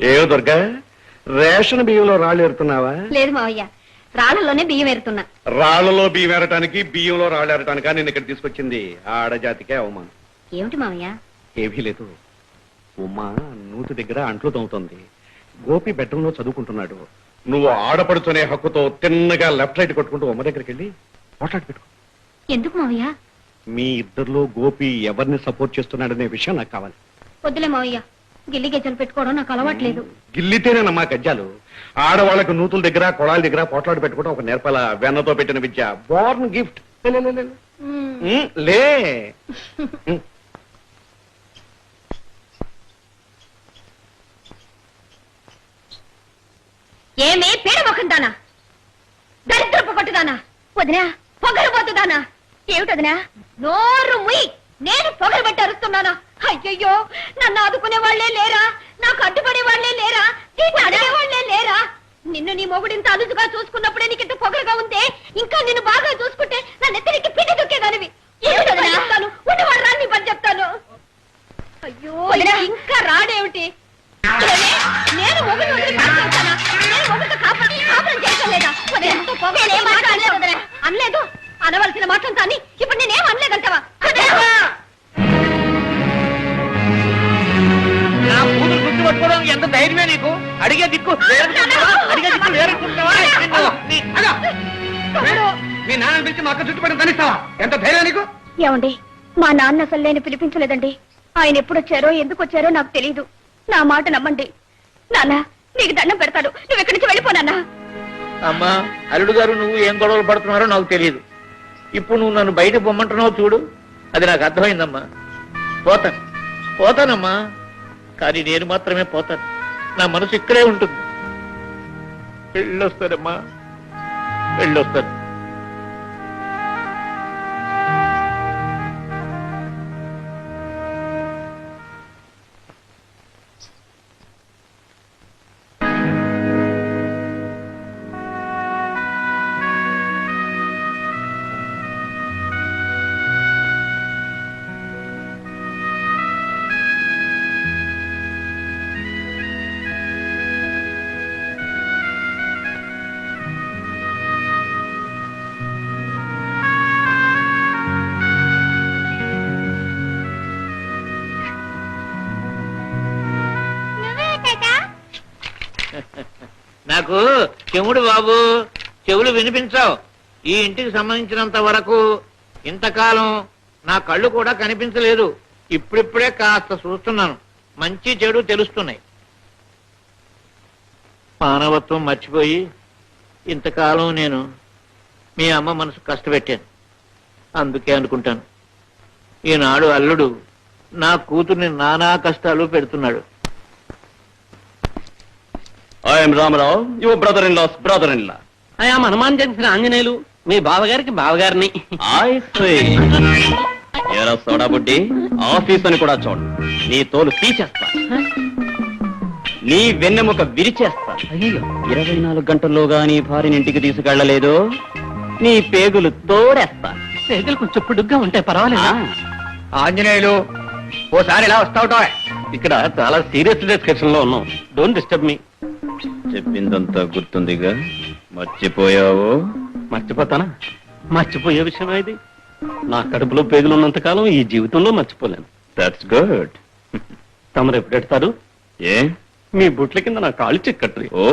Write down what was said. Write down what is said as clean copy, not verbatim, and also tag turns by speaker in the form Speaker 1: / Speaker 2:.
Speaker 1: ఏవో దుర్గా, రేషన్ బియ్యంలో రాళ్ళు ఏరుతున్నావా?
Speaker 2: లేదు మావయ్య, రాళ్ళలోనే బియ్యం ఏరుతున్నా.
Speaker 1: రాళ్లలో బియ్యం ఏరటానికి బియ్యంలో రాళ్ళు ఏరటానికా నేను ఇక్కడ తీసుకొచ్చింది? ఆడజాతికే అవమానం.
Speaker 2: ఏమిటి మావయ్య?
Speaker 1: ఏమీ లేదు. ఉమ్మా నూతి దగ్గర అంట్లు తవ్వుతుంది, గోపి బెడ్రూమ్ లో చదువుకుంటున్నాడు. నువ్వు ఆడపడుతునే హక్కుతో తిన్నగా లెఫ్ట్ రైట్ కొట్టుకుంటూ ఉమ్మ దగ్గరికి వెళ్ళి పోట్లాడి పెట్టుకో.
Speaker 2: ఎందుకు మావయ్య?
Speaker 1: మీ ఇద్దరిలో గోపి ఎవరిని సపోర్ట్ చేస్తున్నాడనే విషయం నాకు కావాలి.
Speaker 2: వద్దులే మావయ్య, గిల్లి గజ్జలు పెట్టుకోవడం నాకు అలవాట్లేదు.
Speaker 1: గిల్లితేనేనమ్మా గజ్జాలు. ఆడవాళ్ళకు నూతుల దగ్గర కొళాల దగ్గర పోట్లాడి పెట్టుకోవడం ఒక నేర్పాల వెన్నతో పెట్టిన విద్య, బోర్న్ గిఫ్ట్. లే
Speaker 2: ఏమే పేడ మొక్కందానా, దరిద్రపు కొట్టుదానా, వదినా పొగరబోతుదానా? ఏమిటి వదినా? నోరు ముయ్. నేను పొగరబట్టి అరుస్తున్నానా? అయ్యయ్యో, నన్ను ఆదుకునే వాళ్లే లేరా? నాకు అడ్డుపడే వాళ్లే లేరా? దీన్ని అడిగే వాళ్లే లేరా? నిన్ను నీ మొగుడింత అలుసుగా చూసుకున్నప్పుడే నీకింత పొగరుగా ఉంటే, ఇంకా నిన్ను బాగా చూసుకుంటే నా నెత్తరికి పిండి దొక్కేదానివి. చెప్తాను, ఉన్నవాడు రాని పని చెప్తాను. అయ్యో, ఇంకా రాడేమిటి? నేను మొగుడు వదిలి నేను మొగుడు కాపురం చేయలేదా? అనలేదు. అనవలసిన మాటలు కానీ ఇప్పుడు నేనేం అనలేదంటావా?
Speaker 3: నా కూతురు గుర్తు పట్టుకోవడం ఎంత ధైర్యమే నీకు? అడిగే దిక్కు మీ నాన్న పిలిచి మా అక్క చుట్టుపడి కనిస్తావా? ఎంత ధైర్యం నీకు?
Speaker 2: ఏమండి, మా నాన్న అసలు నేను పిలిపించలేదండి. ఆయన ఎప్పుడొచ్చారో ఎందుకు వచ్చారో నాకు తెలియదు. నా మాట నమ్మండి. నాన్న నీకు దండం పెడతాడు, నువ్వు ఎక్కడి నుంచి వెళ్ళిపోనా?
Speaker 3: అమ్మా, అల్లుడు గారు నువ్వు ఏం గొడవలు పడుతున్నారో నాకు తెలియదు. ఇప్పుడు నువ్వు నన్ను బయట పొమ్మంటున్నావు చూడు, అది నాకు అర్థమైందమ్మా. పోతానమ్మా, కానీ నేను మాత్రమే పోతాను. నా మనసు ఇక్కడే ఉంటుంది. వెళ్ళొస్తానమ్మా, వెళ్ళొస్తాను. నాకు చెవుడు బాబు, చెవులు వినిపించావు. ఈ ఇంటికి సంబంధించినంత వరకు ఇంతకాలం నా కళ్ళు కూడా కనిపించలేదు. ఇప్పుడిప్పుడే కాస్త చూస్తున్నాను, మంచి చెడు తెలుస్తున్నాయి. మానవత్వం మర్చిపోయి ఇంతకాలం నేను మీ అమ్మ మనసు కష్టపెట్టాను. అందుకే అనుకుంటాను, ఈనాడు అల్లుడు నా కూతుర్ని నానా కష్టాలు పెడుతున్నాడు.
Speaker 1: I'm Ramarao, your brother in laws brother in law.
Speaker 4: I'm Hanuman Junction Anjaneyulu, మీ బావగారికి బావగారిని.
Speaker 1: ఎరా సోడా బుడ్డి, ఆఫీస్ అని కూడా చూడు. నీ తోలు తీసేస్తా, నీ వెన్నెముక విరిచేస్తా. 24 గంటల్లోగా నీ భార్యని ఇంటికి తీసుకెళ్లలేదు, నీ పేగులు తోడేస్తా.
Speaker 4: పేగులు కొంచెం పొడుగ్గా ఉంటాయి, పర్వాలేదు.
Speaker 3: ఆంజనేయులు, ఓసారి ఇలా వస్తావుటా?
Speaker 1: ఇక్కడ చాలా సీరియస్ డిస్కషన్ లో ఉన్నాం. Don't disturb me. చెప్పిందంతా గుర్తుందిగా, మర్చిపోయావు?
Speaker 4: మర్చిపోతానా? మర్చిపోయే విషయం ఇది. నా కడుపులో పేగులున్నంత కాలం ఈ జీవితంలో మర్చిపోలేను.
Speaker 1: That's good.
Speaker 4: తమరు ఎప్పుడు ఎడతారు?
Speaker 1: ఏ
Speaker 4: మీ బుట్ల కింద నా కాళ్ళు చిక్కట్రి.
Speaker 1: ఓ